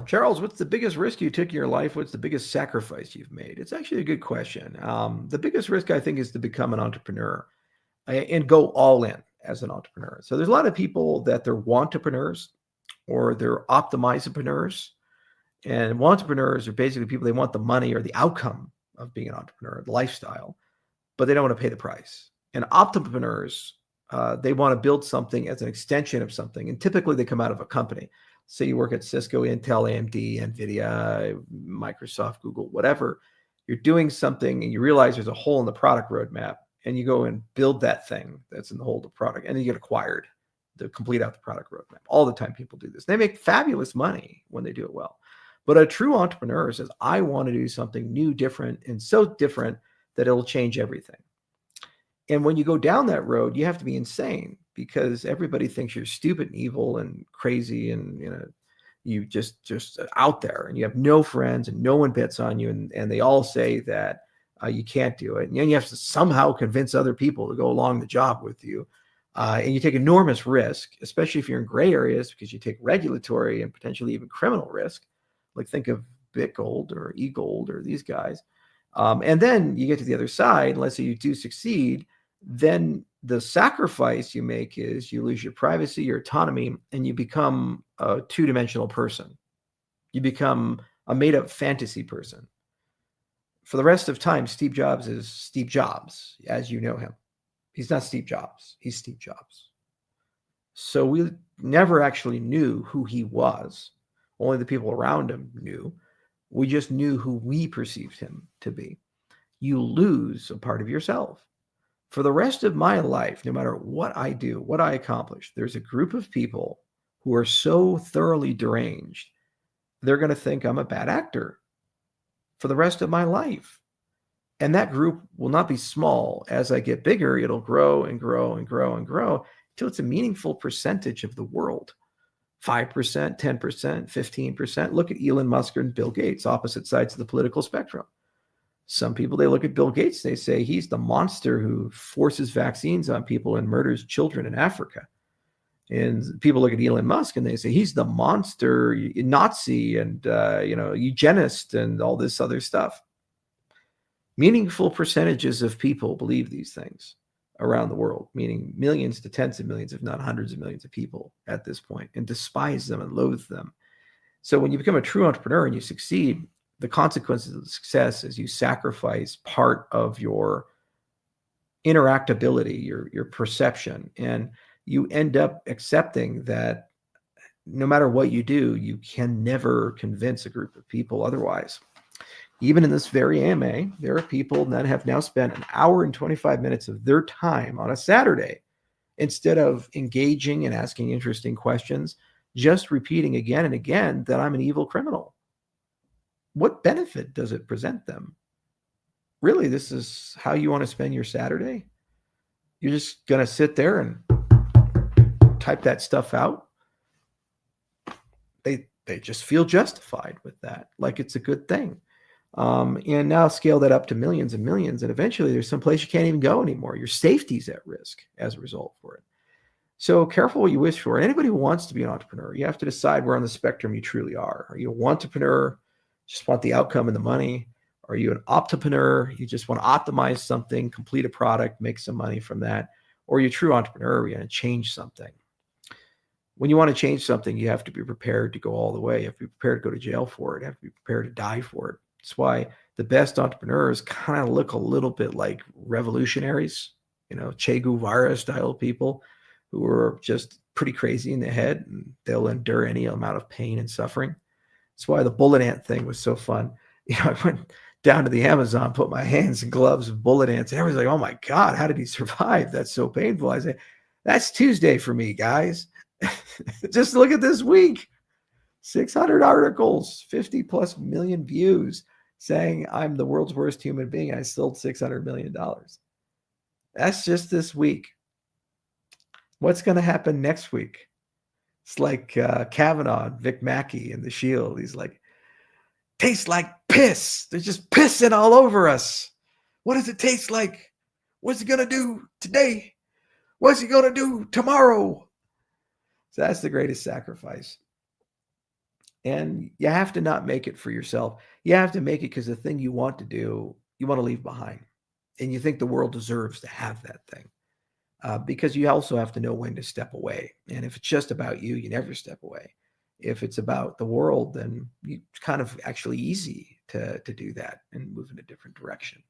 Charles, what's the biggest risk you took in your life? What's the biggest sacrifice you've made? It's actually a good question. The biggest risk, I think, is to become an entrepreneur and go all in as an entrepreneur. So there's a lot of people that they're wantrepreneurs or they're optimizepreneurs. And entrepreneurs are basically people, they want the money or the outcome of being an entrepreneur, the lifestyle, but they don't want to pay the price. And optimopreneurs, they want to build something as an extension of something. And typically they come out of a company. Say you work at Cisco, Intel, AMD, NVIDIA, Microsoft, Google, whatever. You're doing something and you realize there's a hole in the product roadmap and you go and build that thing that's in the hole of the product and then you get acquired to complete out the product roadmap. All the time people do this. They make fabulous money when they do it well. But a true entrepreneur says, I want to do something new, different, and so different that it'll change everything. And when you go down that road, you have to be insane because everybody thinks you're stupid and evil and crazy and you just out there and you have no friends and no one bets on you and they all say that you can't do it. And then you have to somehow convince other people to go along the job with you. And you take enormous risk, especially if you're in gray areas because you take regulatory and potentially even criminal risk. Like think of Bitgold or eGold or these guys. And then you get to the other side, let's say you do succeed, then the sacrifice you make is you lose your privacy, your autonomy, and you become a two-dimensional person. You become a made-up fantasy person. For the rest of time, Steve Jobs is Steve Jobs, as you know him. He's not Steve Jobs. He's Steve Jobs. So we never actually knew who he was. Only the people around him knew. We just knew who we perceived him to be. You lose a part of yourself. For the rest of my life, no matter what I do, what I accomplish, there's a group of people who are so thoroughly deranged, they're going to think I'm a bad actor for the rest of my life. And that group will not be small. As I get bigger, it'll grow and grow and grow and grow until it's a meaningful percentage of the world. 5%, 10%, 15%. Look at Elon Musk and Bill Gates, opposite sides of the political spectrum. Some people, they look at Bill Gates, they say he's the monster who forces vaccines on people and murders children in Africa. And people look at Elon Musk and they say he's the monster Nazi and eugenist and all this other stuff. Meaningful percentages of people believe these things around the world, meaning millions to tens of millions, if not hundreds of millions of people at this point, and despise them and loathe them. So when you become a true entrepreneur and you succeed, the consequences of the success is you sacrifice part of your interactability, your perception, and you end up accepting that no matter what you do, you can never convince a group of people otherwise. Even in this very AMA, there are people that have now spent an hour and 25 minutes of their time on a Saturday, instead of engaging and asking interesting questions, just repeating again and again that I'm an evil criminal. What benefit does it present them? Really, this is how you want to spend your Saturday? You're just going to sit there and type that stuff out? They just feel justified with that, like it's a good thing. And now scale that up to millions and millions. And eventually there's some place you can't even go anymore. Your safety's at risk as a result for it. So careful what you wish for. And anybody who wants to be an entrepreneur, you have to decide where on the spectrum you truly are. Are you a wantrepreneur, just want the outcome and the money? Are you an optopreneur? You just want to optimize something, complete a product, make some money from that? Or are you a true entrepreneur? Are you going to change something? When you want to change something, you have to be prepared to go all the way. You have to be prepared to go to jail for it. You have to be prepared to die for it. That's why the best entrepreneurs kind of look a little bit like revolutionaries, Che Guevara style people who are just pretty crazy in the head, and they'll endure any amount of pain and suffering. That's why the bullet ant thing was so fun. I went down to the Amazon, put my hands in gloves of bullet ants, and everybody's like, oh my God, how did he survive? That's so painful. I say, that's Tuesday for me, guys. Just look at this week. 600 articles, 50 plus million views saying I'm the world's worst human being. I sold $600 million. That's just this week. What's going to happen next week? It's like Kavanaugh, Vic Mackey in The Shield. He's like, tastes like piss. They're just pissing all over us. What does it taste like? What's it going to do today? What's it going to do tomorrow? So that's the greatest sacrifice. And you have to not make it for yourself. You have to make it because the thing you want to do, you want to leave behind. And you think the world deserves to have that thing. Because you also have to know when to step away. And if it's just about you, you never step away. If it's about the world, then it's kind of actually easy to do that and move in a different direction.